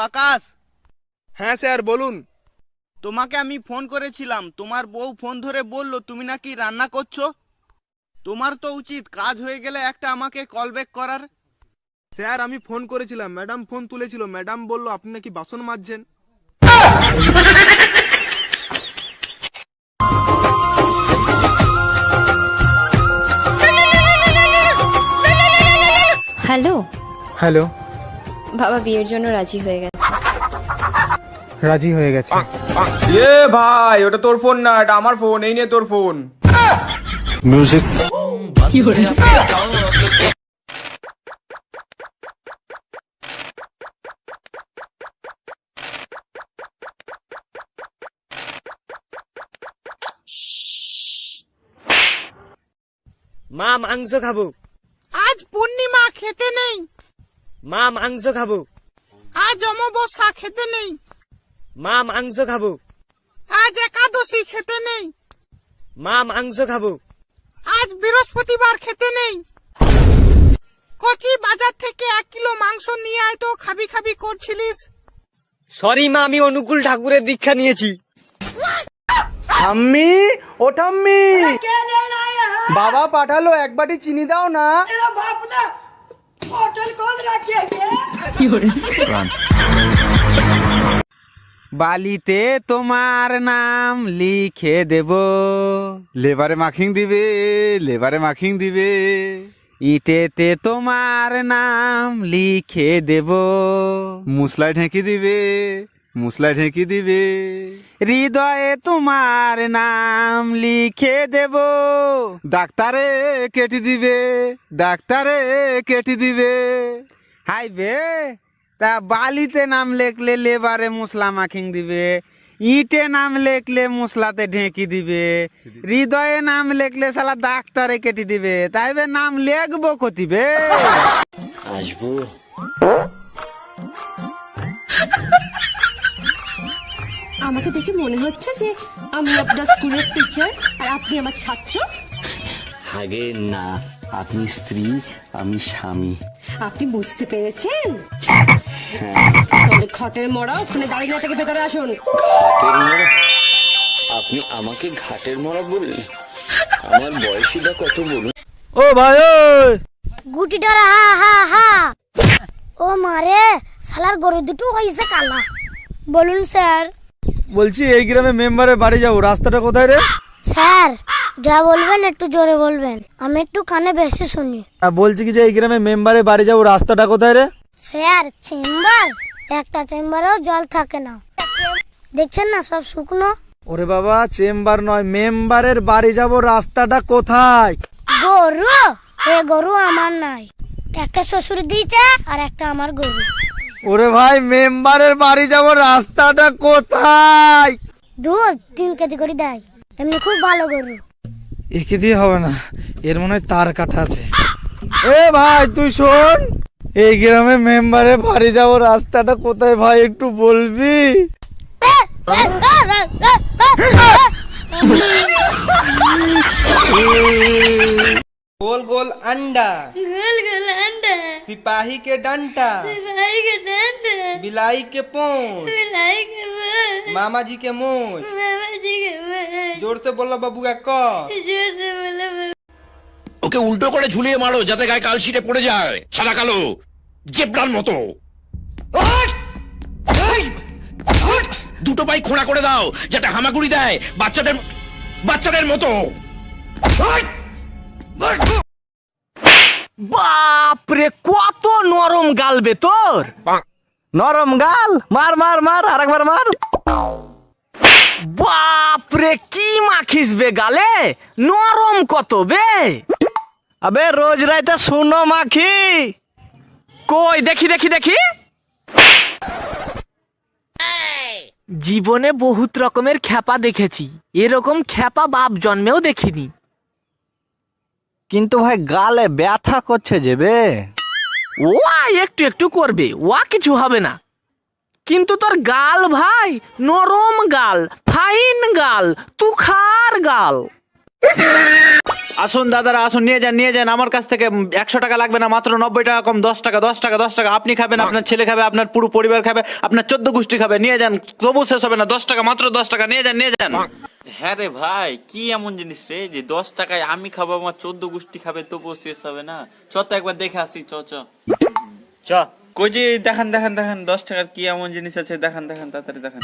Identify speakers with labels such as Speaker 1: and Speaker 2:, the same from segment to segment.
Speaker 1: আকাশ।
Speaker 2: হ্যাঁ স্যার বলুন।
Speaker 1: তোমাকে আমি ফোন করেছিলাম, তোমার বউ ফোন ধরে বলল তুমি নাকি রান্না করছো। তোমার তো উচিত কাজ হয়ে গেলে একটা আমাকে কল ব্যাক করার।
Speaker 2: স্যার আমি ফোন করেছিলাম, ম্যাডাম ফোন তুলেছিল, ম্যাডাম বলল আপনি নাকি বাসন মাজছেন।
Speaker 3: Hello
Speaker 4: hello.
Speaker 3: বাবা বিয়ের জন্য রাজি হয়ে গেছে।
Speaker 4: রাজি হয়ে গেছে?
Speaker 5: এ ভাই, ওটা তোর ফোন না, এটা আমার ফোন। এই নে তোর ফোন।
Speaker 6: মিউজিক।
Speaker 7: মা মাংস খাবো।
Speaker 1: আজ পূর্ণিমা, খেতে নেই।
Speaker 7: মা মাংস খাবো।
Speaker 1: আজ অমাবস্যা, খেতে নেই।
Speaker 7: মা মাংস খাবো।
Speaker 1: আজ একাদশী, খেতে নেই।
Speaker 7: মা মাংস খাবো।
Speaker 1: আজ বৃহস্পতিবার, খেতে নেই। কচি বাজার থেকে 1 কিলো মাংস নিয়ে আয় তো, খাবি খাবি করছিলিস।
Speaker 7: সরি মা, আমি অনুকূল ঠাকুরের দীক্ষা নিয়েছি।
Speaker 4: ঠাম্মি, ও ঠাম্মি, বাবা পাঠালো, এক বাটি চিনি দাও না। বালিতে তোমার নাম লিখে দেব।
Speaker 6: লেবারে মাখিং দিবে, লেবারে মাখিং দিবে।
Speaker 4: ইটেতে তোমার নাম লিখে দেব।
Speaker 6: মুসলায় ঢেঁকি দিবে, মুসলায় ঢেঁকি দিবে।
Speaker 4: হৃদয়ে তোমার নাম লিখে দেব।
Speaker 6: ডাক্তারে কেটে দিবে, ডাক্তারে কেটে দিবে।
Speaker 4: হাই বে, তা বালিতে নাম লেখলে লেবারে মুসলা মাখিং দিবে, ইটে নাম লেখলে মুসলাতে ঢেঁকি দিবে, হৃদয়ে নাম লেখলে শালা ডাক্তারে কেটে দিবে। তাই বে নাম লেখবো কতিবে?
Speaker 7: আসবো।
Speaker 8: আমাকে দেখে মনে হচ্ছে যে আমি আপনার স্কুলের টিচার আর আপনি আমার ছাত্র।
Speaker 7: আগে না, আপনি স্ত্রী, আমি স্বামী।
Speaker 8: আপনি বুঝতে পেরেছেন? তাহলে খটের মরা ওখানে দাঁড়িয়ে না থেকে ভেতরে আসুন।
Speaker 7: ঘাটের মরা? আপনি আমাকে ঘাটের মরা বললেন? আমার বয়সীটা কত বলুন?
Speaker 4: ও ভাই,
Speaker 9: গুটি ডরা হা হা হা। ও মারে, শালার গরু দুটো হয়েছে কালা। বলুন স্যার।
Speaker 4: বলছি এই গ্রামে মেম্বারের বাড়ি যাবো, রাস্তাটা কোথায় রে?
Speaker 9: স্যার যা বলবেন একটু জোরে বলবেন, আমি একটু কানে বেশি শুনি।
Speaker 4: বলছি কি যে এই গ্রামে মেম্বারের বাড়ি যাবো, রাস্তাটা কোথায় রে?
Speaker 9: স্যার চেম্বার, একটা চেম্বারেও জল থাকে না, দেখছেন না সব শুকনো।
Speaker 4: ওরে বাবা, চেম্বার নয়, মেম্বারের বাড়ি যাবো, রাস্তাটা কোথায়?
Speaker 9: গরু? এ গরু আমার নাই, একটা শ্বশুর দিয়েছে আর একটা আমার গরু।
Speaker 4: ওরে ভাই, মেম্বারের বাড়ি যাবো, রাস্তাটা কোথায়?
Speaker 9: দুধ 3 কেজি করে দেয়, এমনি খুব ভালো গরু।
Speaker 4: একে দিয়ে হবে না, এর মনে হয় তার কাটা আছে। এ ভাই তুই শোন, এই গ্রামে মেম্বারের বাড়ি যাবো, রাস্তাটা কোথায় ভাই একটু বলবি?
Speaker 1: गोल गोल अंडा,
Speaker 3: गोल गोल अंडा,
Speaker 1: सिपाही के डंटा,
Speaker 3: सिपाही के डंडा,
Speaker 1: बिलाई के पूंछ,
Speaker 3: बिलाई के मुंह,
Speaker 1: मामा जी के मूंछ।
Speaker 3: मामा जी के मुंह।
Speaker 1: जोर से बोला बबुआ क।
Speaker 3: जोर से बोलो।
Speaker 10: ওকে উল্টো করে ঝুলিয়ে মারো, যাতে গায়ে কালশিটে পড়ে যায়, সাদা কালো জেব্রার মতো। দুটো পাই খোঁড়া করে দাও, যাতে হামাগুড়ি দেয় বাচ্চাদের মতো।
Speaker 7: বাপরে, কত নরম গাল বে তোর।
Speaker 4: নরম গাল, মার মার মার, আরেকবার মার।
Speaker 7: বাপরে, কি মাখিস বে গালে, নরম কত বে।
Speaker 4: আবে রোজ রাইতে শুনো মাখি।
Speaker 7: কই দেখি দেখি দেখি। জীবনে বহুত রকমের খ্যাপা দেখেছি, এরকম খ্যাপা বাপ জন্মেও দেখিনি।
Speaker 4: কিন্তু ভাই গালে ব্যথা করছে যে বে।
Speaker 7: ওয়া একটু একটু করবে, ওয়া কিছু হবে না। কিন্তু তোর গাল ভাই, নরম গাল, ফাইন গাল, তুখার গাল।
Speaker 11: আসুন দাদারা আসুন, নিয়ে যান আমার কাছ থেকে 100 টাকা লাগবে না, মাত্র 90 টাকা কম, 10 টাকা 10 টাকা 10 টাকা। আপনি খাবেন, আপনার ছেলে খাবে, আপনার পুরো পরিবার খাবে, আপনার 14 গোষ্ঠী খাবে। নিয়ে যান, তবু শেষ হবে না। 10 টাকা, মাত্র 10 টাকা। নিয়ে যান।
Speaker 12: হ্যাঁ রে ভাই, কি এমন জিনিস রে যে 10 টাকায় আমি খাবো, আমার 14 গোষ্ঠী খাবে, তবুও শেষ হবে না? চ তো একবার দেখে আসি, চ কই যে দেখান 10 টাকার কি এমন জিনিস আছে, দেখান তাড়াতাড়ি দেখান।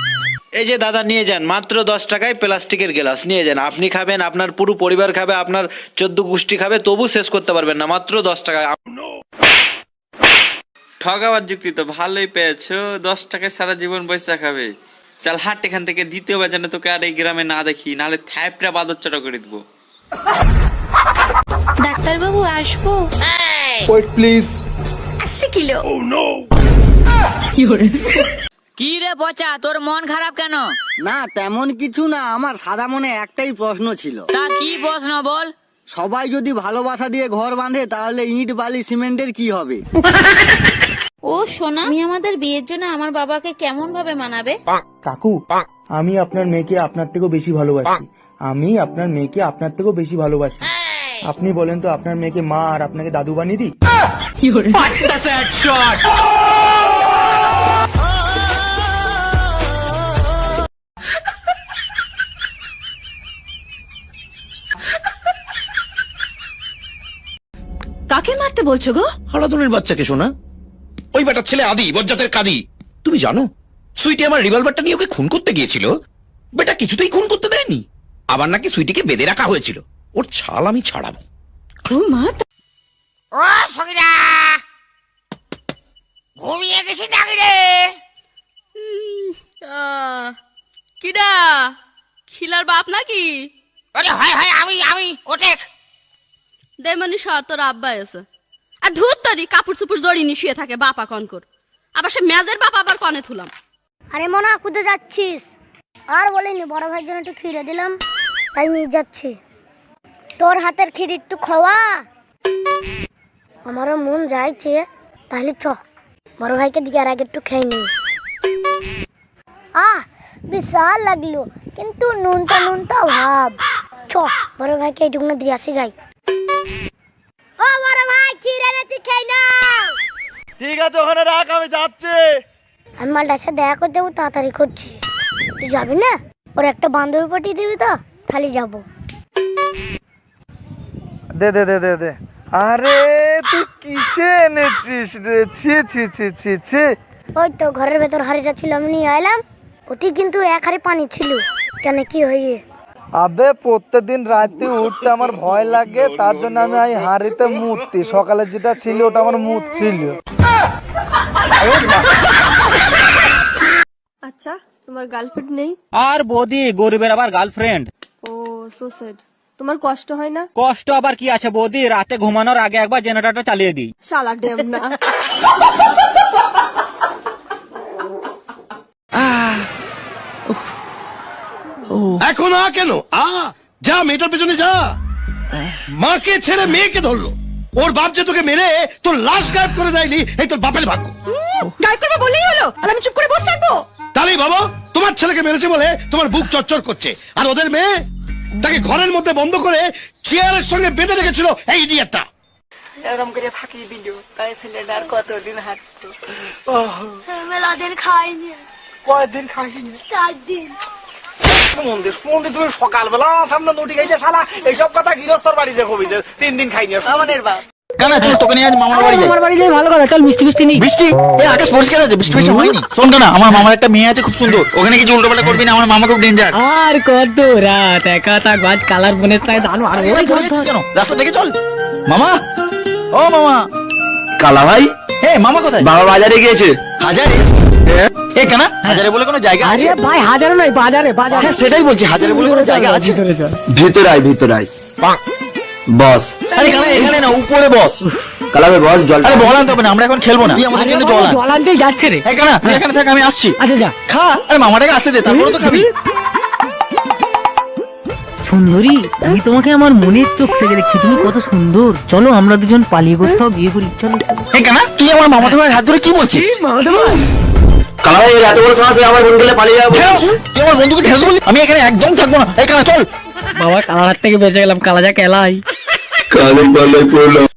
Speaker 11: এই যে দাদা নিয়ে যান, মাত্র 10 টাকায় প্লাস্টিকের গ্লাস। নিয়ে যান, আপনি খাবেন, আপনার পুরো পরিবার খাবে, আপনার 14 গোষ্ঠী খাবে, তবু শেষ করতে পারবেন না। মাত্র 10 টাকায়।
Speaker 12: ঠগাবার যুক্তি তো ভালোই পেয়েছো, 10 টাকায় সারা জীবন পয়সা খাবে। চল হাট এখান থেকে, দ্বিতীয়বার যেন তোকে আর এই গ্রামে না দেখি, নাহলে থ্যাপটা বাদরচটা করে দেবো।
Speaker 3: ডাক্তার বাবু আসবো?
Speaker 2: Wait please.
Speaker 3: 80 কিলো।
Speaker 13: কি রে পচা, তোর মন খারাপ কেন?
Speaker 14: না তেমন কিছু না, আমার সাদা মনে একটাই প্রশ্ন ছিল।
Speaker 13: তা কি প্রশ্ন বল?
Speaker 14: সবাই যদি ভালোবাসা দিয়ে ঘর বাঁধে, তাহলে ইট বালি সিমেন্টের কি হবে?
Speaker 3: ও সোনা, আমি আমাদের বিয়ের জন্য আমার বাবাকে কেমন ভাবে মানাবে?
Speaker 15: কাকু, আমি আপনার মেয়েকে আপনার থেকেও বেশি ভালোবাসি। আমি আপনার মেয়েকে আপনার থেকেও বেশি ভালোবাসি। আপনি বলেন তো, আপনার মেয়েকে মা আর আপনাকে দাদু বানিয়ে দিই?
Speaker 8: কাকে মারতে বলছো গো?
Speaker 10: হারাধনের বাচ্চাকে শোনা, ওই বেটার ছেলে আদি বজ্জাতের কাদি। তুমি জানো সুইটি আমার রিভলভারটা নিয়ে ওকে খুন করতে গিয়েছিল, বেটা কিছুতেই খুন করতে দেয়নি। আবার নাকি সুইটিকে বেঁধে রাখা হয়েছিল। ওর ছাল আমি ছাড়াবো।
Speaker 8: ও মা,
Speaker 13: ও সগিরা, ঘুমিয়ে গেছি নাকি রে?
Speaker 8: কিডা খিলার বাপ নাকি?
Speaker 13: আরে হয় আমি ওঠে।
Speaker 8: দেমনি সর, তোর আব্বা এসে আর ধুত তরি কাপড় চুপড় জড়িয়ে শুয়ে থাকে বাপা কনকর। আবার সে মেজের বাপ আবার কনে থুলাম।
Speaker 9: আরে মনা, কুদে যাচ্ছিস? আর বলিনি, বড় ভাইয়ের জন্য একটু খিরে দিলাম, তাই নিয়ে যাচ্ছি। তোর হাতের ক্ষীর একটু খাওয়া। আমারও মন যাইছে, তাহলে চ বড় ভাইকে দিয়ে আর আগে একটু খেয়ে নি। বিশাল লাগলো, কিন্তু নুনটা ভাব। চ বড় ভাইকে এইটুকু দিয়ে আসি গাই। ও বড় ভাই, ক্ষীর এনেছি, খেয়ে নাও।
Speaker 1: ঠিক আছে, ওখানে রাখ, আমি যাচ্ছি।
Speaker 9: আমি মালটার সাথে দেখা করতে যাবো, তাড়াতাড়ি করছি। তুই যাবি না? ওর একটা বান্ধবী পাঠিয়ে দিবি তো, খালি যাবো।
Speaker 15: দে। আরে তুই কিসে এনেছিস রে? ছি।
Speaker 9: ওই তো ঘরের ভেতর হাড়িটা ছিল, আমি নিয়ে এলাম। ওটি কিন্তু এক হাড়ি পানি ছিল। কেন, কি হয়ে?
Speaker 15: আবে প্রত্যেকদিন রাতে উঠতে আমার ভয় লাগে, তার জন্য আমি এই হাড়িতে মুততি। সকালে যেটা ছিল ওটা আমার মুত ছিল।
Speaker 8: আচ্ছা, তোমার গার্লফ্রেন্ড নেই?
Speaker 14: আর বৌদি, গরিবের আবার গার্লফ্রেন্ড?
Speaker 8: ও সো স্যাড। তোমার কষ্ট হয় না?
Speaker 14: কষ্ট আবার কি আছে বৌদি, রাতে ঘুমানোর আগে একবার জেনারেটরটা চালিয়ে দিই।
Speaker 8: শালা ডেম না।
Speaker 10: এখন কেন যা, মেয়েটার পেছনে যা। মাকে ছেড়ে মেয়েকে ধরলো, ওর বাপ যে তোকে মেরে তোর লাশ গায়েব করে দেয়নি, এই তোর বাপের ভাগ্য।
Speaker 8: গায়েব করবে বলেই হলো, আর আমি চুপ করে বসে থাকবো?
Speaker 10: তাহলেই বাবা, তোমার ছেলেকে মেরেছে বলে তোমার বুক চচ্চর করছে, আর ওদের মেয়ে তাকে ঘরের মধ্যে বন্ধ করে চেয়ারের সঙ্গে বেঁধে রেখেছিল এই ইডিয়েটটা।
Speaker 8: এরকম করে ফাঁকি দিল, তাই ছেলেটা আর কতদিন হাঁটতো?
Speaker 3: মেলাদিন খাইনি।
Speaker 15: কয়দিন খাইনি?
Speaker 3: 4 দিন।
Speaker 15: মন্দির তুমি সকালবেলা সামনে নটি খাইছে শালা, এইসব কথা গৃহস্থর বাড়িতে কবি 3 দিন খাইনি। আমাদের বাপ
Speaker 14: কানা চল, তোকে নিয়ে আজ মামার বাড়ি যাই।
Speaker 8: আমার বাড়ি যাই, ভালো কথা। চল, মিষ্টি নেই।
Speaker 14: বৃষ্টি? এই আকাশ পরিষ্কার আছে, বৃষ্টি হয়নি। শোন কানা, আমার মামার একটা মেয়ে আছে খুব সুন্দর, ওখানে কিছু উল্টোপাল্টা করবি না, আমার মামা খুব ডেঞ্জার।
Speaker 8: আর কত রাত একা থাক, বাজ কালার বনের চাই জানো। আর
Speaker 14: কেন রাস্তা দেখে চল। মামা, ও মামা। কালা ভাই? মামা কোথায়? বাবা বাজারে গিয়েছে। হাজারে? কানা, হাজারে বলে কোনো জায়গা আছে?
Speaker 8: ভাই হাজারে নয়, বাজারে।
Speaker 14: হ্যাঁ সেটাই বলছি, হাজারে বলে কোনো জায়গা আছে? ভিতরে আয় বস। আরে কানা, এখানে না, উপরে বস। কালাবে বস, জল। আরে বল আনতে হবে না, আমরা এখন খেলবো না, তুই আমাদের জন্য জল আনতে যাচ্ছে রে। কানা, তুই এখানে থাক, আমি আসছি।
Speaker 8: আচ্ছা যা,
Speaker 14: খা। আরে মামাটাকে আসতে দে, তারপরে তো খাবি।
Speaker 8: সুন্দরী, আমি তোমাকে আমার মনের চোখ থেকে দেখছি, তুমি কত সুন্দর। চলো আমরা দুজন পালিয়ে কোথাও বিয়ে করি, চলো।
Speaker 14: কানা, তুই আমার মামা তোমার হাত ধরে কি বলছিস? কালা, এত বড় সাহস আমার বোন গেলে পালিয়ে যাবো? তুই আমার বন্ধুকে ঢেলে বললি? আমি এখানে একদম থাকবো না। কানা চল।
Speaker 8: বাবা, কালার থেকে বেঁচে গেলাম, কালা যা কেলাই।
Speaker 10: কালের পাল্লায় পড়লাম।